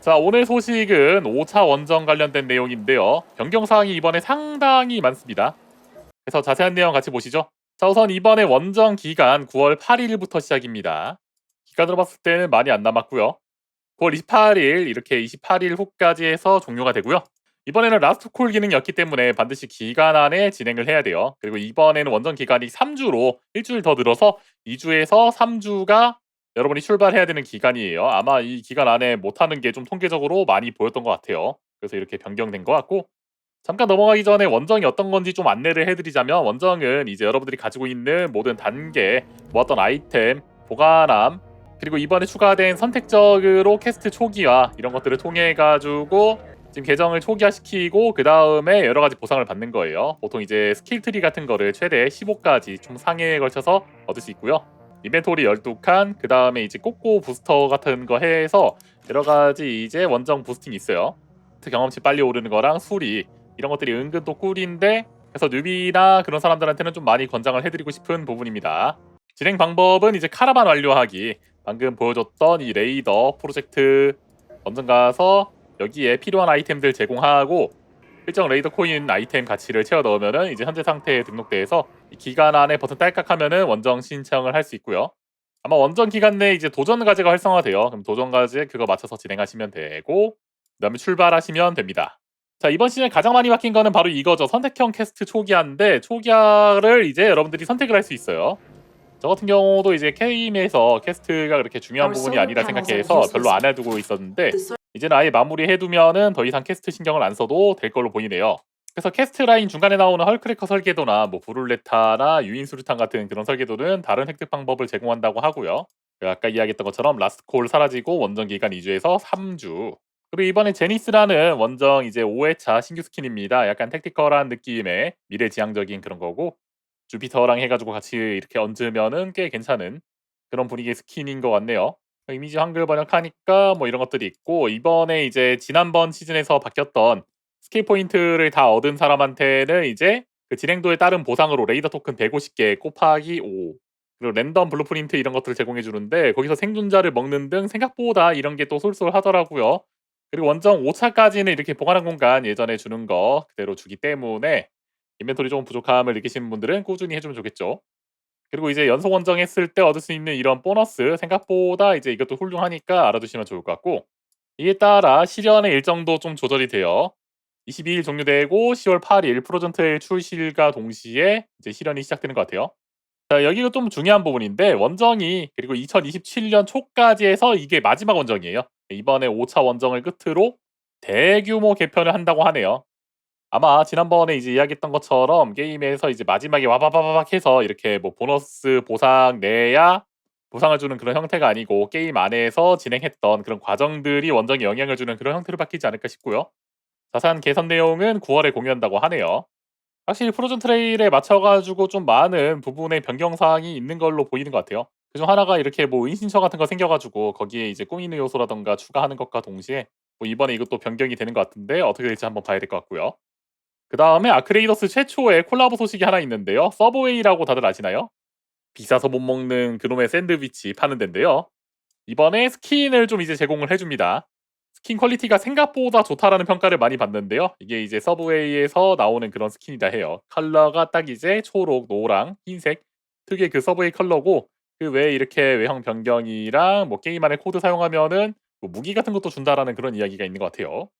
자, 오늘 소식은 5차 원정 관련된 내용인데요. 변경 사항이 이번에 상당히 많습니다. 그래서 자세한 내용 같이 보시죠. 자, 우선 이번에 원정 기간 9월 8일부터 시작입니다. 기간으로 봤을 때는 많이 안 남았고요. 9월 28일 이렇게 28일 후까지 해서 종료가 되고요. 이번에는 라스트 콜 기능이었기 때문에 반드시 기간 안에 진행을 해야 돼요. 그리고 이번에는 원정 기간이 3주로 일주일 더 늘어서 2주에서 3주가 여러분이 출발해야 되는 기간이에요. 아마 이 기간 안에 못하는 게 좀 통계적으로 많이 보였던 것 같아요. 그래서 이렇게 변경된 것 같고, 잠깐 넘어가기 전에 원정이 어떤 건지 좀 안내를 해드리자면, 원정은 이제 여러분들이 가지고 있는 모든 단계, 모았던 아이템, 보관함, 그리고 이번에 추가된 선택적으로 퀘스트 초기화 이런 것들을 통해 가지고 지금 계정을 초기화시키고 그 다음에 여러 가지 보상을 받는 거예요. 보통 이제 스킬 트리 같은 거를 최대 15까지 총 상해에 걸쳐서 얻을 수 있고요. 인벤토리 12칸, 그 다음에 이제 꼬꼬 부스터 같은 거 해서 여러 가지 이제 원정 부스팅이 있어요. 경험치 빨리 오르는 거랑 수리 이런 것들이 은근 또 꿀인데, 그래서 뉴비나 그런 사람들한테는 좀 많이 권장을 해드리고 싶은 부분입니다. 진행 방법은 이제 카라반 완료하기, 방금 보여줬던 이 레이더 프로젝트 원정 가서 여기에 필요한 아이템들 제공하고 일정 레이더 코인 아이템 가치를 채워 넣으면은 이제 현재 상태에 등록돼서 이 기간 안에 버튼 딸깍 하면은 원정 신청을 할 수 있고요. 아마 원정 기간 내에 이제 도전 과제가 활성화돼요. 그럼 도전 과제 그거 맞춰서 진행하시면 되고, 그다음에 출발하시면 됩니다. 자, 이번 시즌 가장 많이 바뀐 거는 바로 이거죠. 선택형 퀘스트 초기화인데, 초기화를 이제 여러분들이 선택을 할 수 있어요. 저 같은 경우도 이제 게임에서 퀘스트가 그렇게 중요한 부분이 아니라 생각해서 별로 안 해두고 있었는데, 이제는 아예 마무리해두면은 더 이상 퀘스트 신경을 안 써도 될 걸로 보이네요. 그래서 퀘스트 라인 중간에 나오는 헐크래커 설계도나 뭐 브룰레타나 유인 수류탄 같은 그런 설계도는 다른 획득 방법을 제공한다고 하고요. 아까 이야기했던 것처럼 라스트콜 사라지고 원정 기간 2주에서 3주. 그리고 이번에 제니스라는 원정 이제 5회차 신규 스킨입니다. 약간 택티컬한 느낌의 미래지향적인 그런 거고, 주피터랑 해가지고 같이 이렇게 얹으면은 꽤 괜찮은 그런 분위기의 스킨인 것 같네요. 이미지 한글 번역하니까 뭐 이런 것들이 있고, 이번에 이제 지난번 시즌에서 바뀌었던 스킬 포인트를 다 얻은 사람한테는 이제 그 진행도에 따른 보상으로 레이더 토큰 150개 곱하기 5, 그리고 랜덤 블루프린트 이런 것들을 제공해 주는데, 거기서 생존자를 먹는 등 생각보다 이런 게 또 쏠쏠하더라고요. 그리고 원정 5차까지는 이렇게 보관한 공간 예전에 주는 거 그대로 주기 때문에 인벤토리 좀 부족함을 느끼시는 분들은 꾸준히 해주면 좋겠죠. 그리고 이제 연속 원정했을 때 얻을 수 있는 이런 보너스 생각보다 이제 이것도 훌륭하니까 알아두시면 좋을 것 같고, 이에 따라 실현의 일정도 좀 조절이 돼요. 22일 종료되고 10월 8일 프로전트의 출시일과 동시에 이제 실현이 시작되는 것 같아요. 자, 여기가 좀 중요한 부분인데, 원정이 그리고 2027년 초까지 해서 이게 마지막 원정이에요. 이번에 5차 원정을 끝으로 대규모 개편을 한다고 하네요. 아마 지난번에 이제 이야기했던 것처럼 게임에서 이제 마지막에 와바바바박 해서 이렇게 뭐 보너스 보상 내야 보상을 주는 그런 형태가 아니고, 게임 안에서 진행했던 그런 과정들이 원정에 영향을 주는 그런 형태로 바뀌지 않을까 싶고요. 자세한 개선 내용은 9월에 공유한다고 하네요. 확실히 프로즌 트레일에 맞춰 가지고 좀 많은 부분의 변경 사항이 있는 걸로 보이는 것 같아요. 그중 하나가 이렇게 뭐 은신처 같은 거 생겨 가지고 거기에 이제 꾸미는 요소라든가 추가하는 것과 동시에 뭐 이번에 이것도 변경이 되는 것 같은데, 어떻게 될지 한번 봐야 될 것 같고요. 그다음에 아크레이더스 최초의 콜라보 소식이 하나 있는데요. 서브웨이라고 다들 아시나요? 비싸서 못 먹는 그놈의 샌드위치 파는 데인데요. 이번에 스킨을 좀 이제 제공을 해 줍니다. 스킨 퀄리티가 생각보다 좋다라는 평가를 많이 받는데요. 이게 이제 서브웨이에서 나오는 그런 스킨이다 해요. 컬러가 딱 이제 초록, 노랑, 흰색 특유의 그 서브웨이 컬러고, 그 외에 이렇게 외형 변경이랑 뭐 게임 안에 코드 사용하면은 뭐 무기 같은 것도 준다라는 그런 이야기가 있는 것 같아요.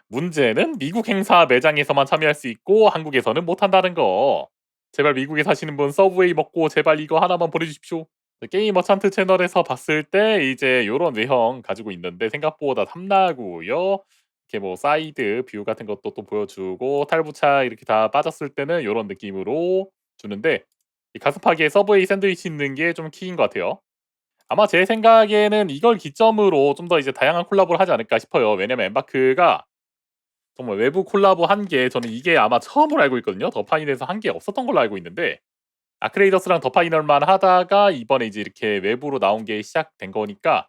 문제는 미국 행사 매장에서만 참여할 수 있고 한국에서는 못한다는 거. 제발 미국에 사시는 분 서브웨이 먹고 제발 이거 하나만 보내주십시오. 게임 머찬트 채널에서 봤을 때 이제 요런 외형 가지고 있는데 생각보다 탐나고요. 이렇게 뭐 사이드 뷰 같은 것도 또 보여주고, 탈부착 이렇게 다 빠졌을 때는 요런 느낌으로 주는데, 이 가슴팍에 서브웨이 샌드위치 있는 게 좀 키인 것 같아요. 아마 제 생각에는 이걸 기점으로 좀 더 이제 다양한 콜라보를 하지 않을까 싶어요. 왜냐면 엠바크가 정말 외부 콜라보 한 게, 저는 이게 아마 처음으로 알고 있거든요. 더 파이널에서 한 게 없었던 걸로 알고 있는데, 아크레이더스랑 더 파이널만 하다가 이번에 이제 이렇게 외부로 나온 게 시작된 거니까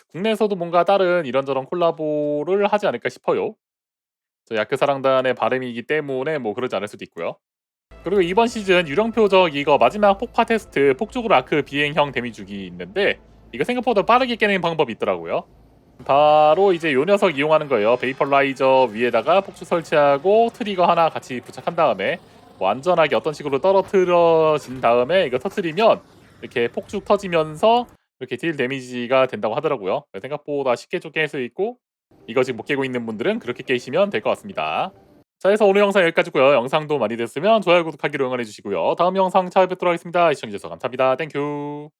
국내에서도 뭔가 다른 이런저런 콜라보를 하지 않을까 싶어요. 저 야크 사랑단의 바람이기 때문에 뭐 그러지 않을 수도 있고요. 그리고 이번 시즌 유령 표적 이거 마지막 폭파 테스트 폭죽으로 아크 비행형 데미 주기 있는데, 이거 생각보다 빠르게 깨는 방법이 있더라고요. 바로 이제 요 녀석 이용하는 거예요. 베이퍼라이저 위에다가 폭죽 설치하고 트리거 하나 같이 부착한 다음에 뭐 안전하게 어떤 식으로 떨어뜨려진 다음에 이거 터뜨리면 이렇게 폭죽 터지면서 이렇게 딜 데미지가 된다고 하더라고요. 생각보다 쉽게 좀 깰 수 있고 이거 지금 못 깨고 있는 분들은 그렇게 깨시면 될 것 같습니다. 자, 해서 오늘 영상 여기까지고요. 영상도 많이 됐으면 좋아요, 구독하기로 응원해 주시고요. 다음 영상 찾아뵙도록 하겠습니다. 시청해주셔서 감사합니다. 땡큐.